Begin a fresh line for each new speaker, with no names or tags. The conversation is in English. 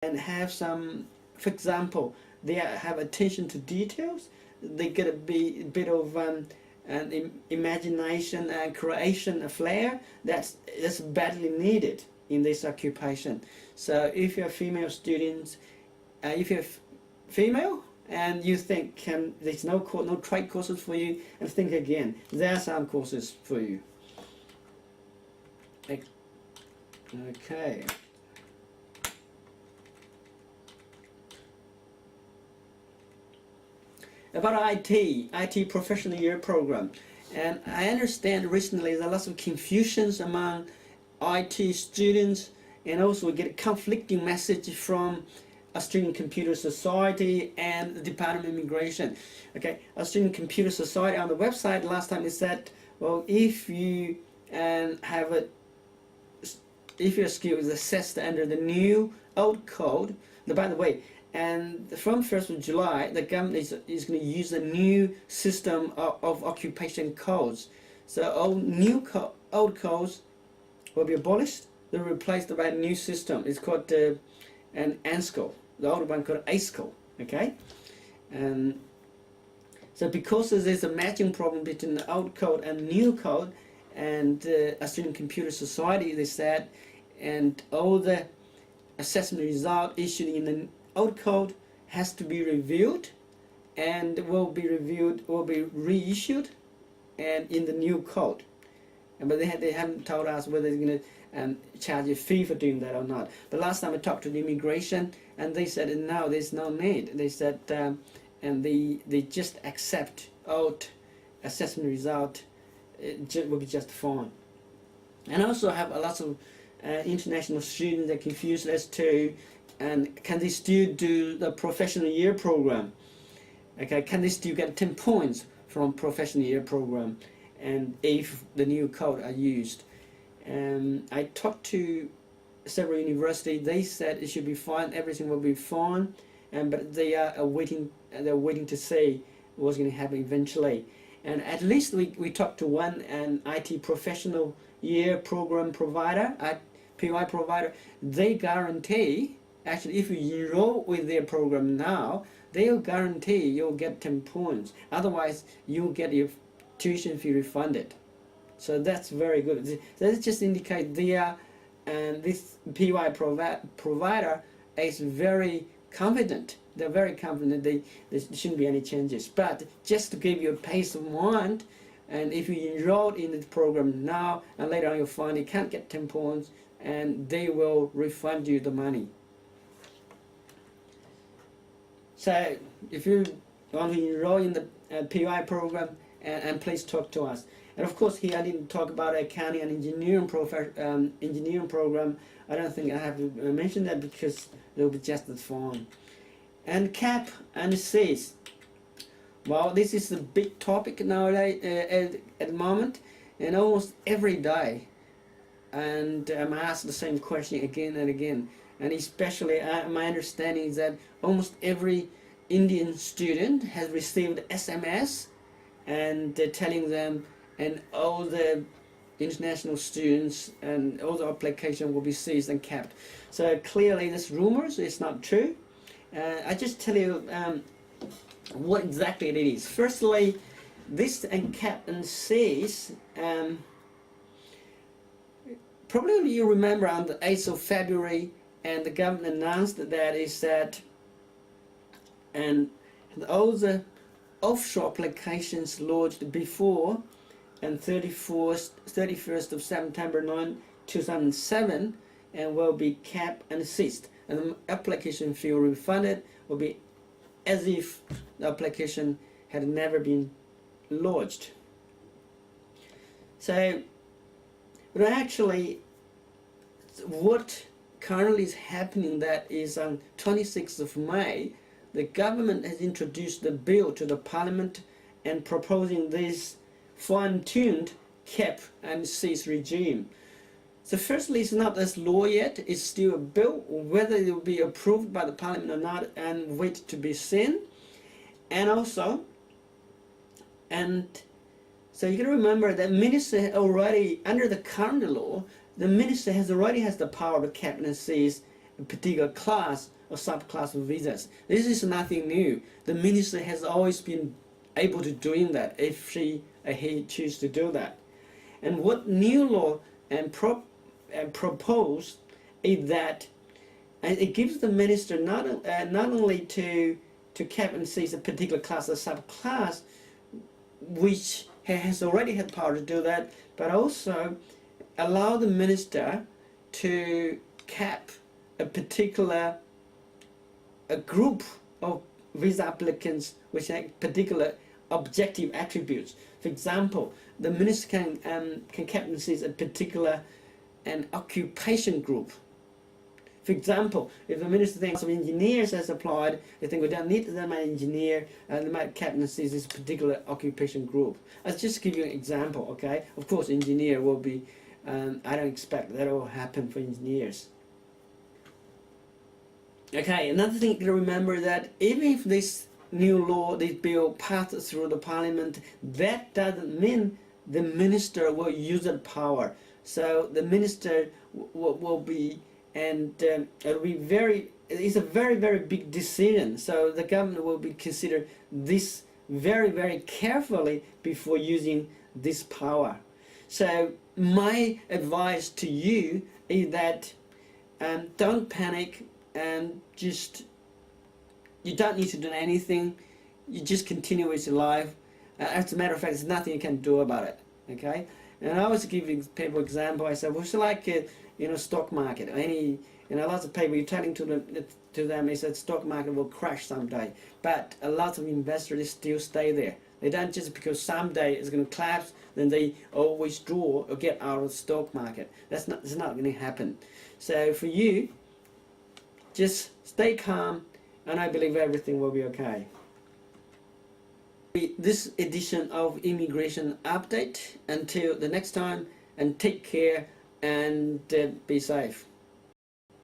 and have some, for example, they have attention to details. They get a bit of an imagination and creation flair that's badly needed in this occupation. So if you're a female student, if you're female and you think there's no trade courses for you, and think again, there are some courses for you. Okay. About IT professional year program, and I understand recently there are lots of confusions among IT students, and also we get a conflicting message from Australian Computer Society and the Department of Immigration. Okay, Australian Computer Society on the website last time it said, well, if you if your skill is assessed under the new old code, by the way, and from 1st of July, the government is going to use a new system of occupation codes. So old codes will be abolished. They're replaced by a new system. It's called an ANSCO. The old one called ASCO. Okay, and so because there's a matching problem between the old code and new code, and Australian Computer Society, they said, and all the assessment result issued in the old code has to be reviewed, and will be reissued and in the new code. But they haven't told us whether they're going to charge a fee for doing that or not. But last time I talked to the immigration, and they said no, there's no need. They said and they just accept old assessment result. It will be just fine. And I also have a lot of international students that are confused as to, and can they still do the professional year program? Okay, can they still get 10 points from professional year program, and if the new code are used? I talked to several universities. They said it should be fine, everything will be fine, but they are waiting to see what's going to happen eventually. And at least we talked to one IT professional year program provider, PY provider. They guarantee, actually, if you enroll with their program now, they'll guarantee you'll get 10 points. Otherwise, you'll get your tuition fee refunded. So that's very good. That just indicates this PY provider is very confident. They're very confident there shouldn't be any changes. But just to give you a peace of mind, and if you enroll in the program now and later on you find you can't get 10 points, and they will refund you the money. So if you want to enroll in the PY program, and please talk to us. And of course here I didn't talk about accounting and engineering program. I don't think I have to mention that because it will be just as fine. And CAP and CES. Well, this is a big topic nowadays at the moment, and almost every day. And I'm asked the same question again and again. And especially my understanding is that almost every Indian student has received SMS and telling them, and all the international students and all the application will be seized and kept. So clearly this rumors, it's not true. I just tell you what exactly it is. Firstly, this and cap and seize, probably you remember on the 8th of February, and the government announced that is that, and all the offshore applications lodged before and 31st of September 2007 and will be capped and ceased, and the application fee refunded will be as if the application had never been lodged. So, but actually what currently is happening, that is on 26th of May, the government has introduced the bill to the parliament and proposing this fine-tuned cap and cease regime. So firstly, it's not as law yet, it's still a bill. Whether it will be approved by the parliament or not, and wait to be seen. And also, and so you can remember that minister already, under the current law, the minister already has the power to cap and seize a particular class or subclass of visas. This is nothing new. The minister has always been able to doing that if she or he choose to do that. And what new law and proposed is that it gives the minister not only to cap and seize a particular class or subclass, which has already had power to do that, but also allow the minister to cap a particular group of visa applicants which have particular objective attributes. For example, the minister can cap and seize a particular occupation group. For example, if the minister thinks of engineers has applied, they think we don't need that many engineer, and they might cap and seize this particular occupation group. I'll just give you an example, okay? Of course, engineer will be, I don't expect that will happen for engineers. Okay, another thing to remember that even if this new law, this bill passed through the parliament, that doesn't mean the minister will use that power. So the minister will be, and it'll be it's a very, very big decision. So the government will be consider this very, very carefully before using this power. So my advice to you is that don't panic, and you don't need to do anything. You just continue with your life. As a matter of fact, there's nothing you can do about it. Okay. And I always give people example. I said, well, it's like stock market. Lots of people, you're telling to them, they said stock market will crash someday. But a lot of investors still stay there. They don't just because someday it's going to collapse, then they always withdraw or get out of the stock market. It's not going to happen. So for you, just stay calm, and I believe everything will be okay. This edition of Immigration Update. Until the next time, and take care and be safe.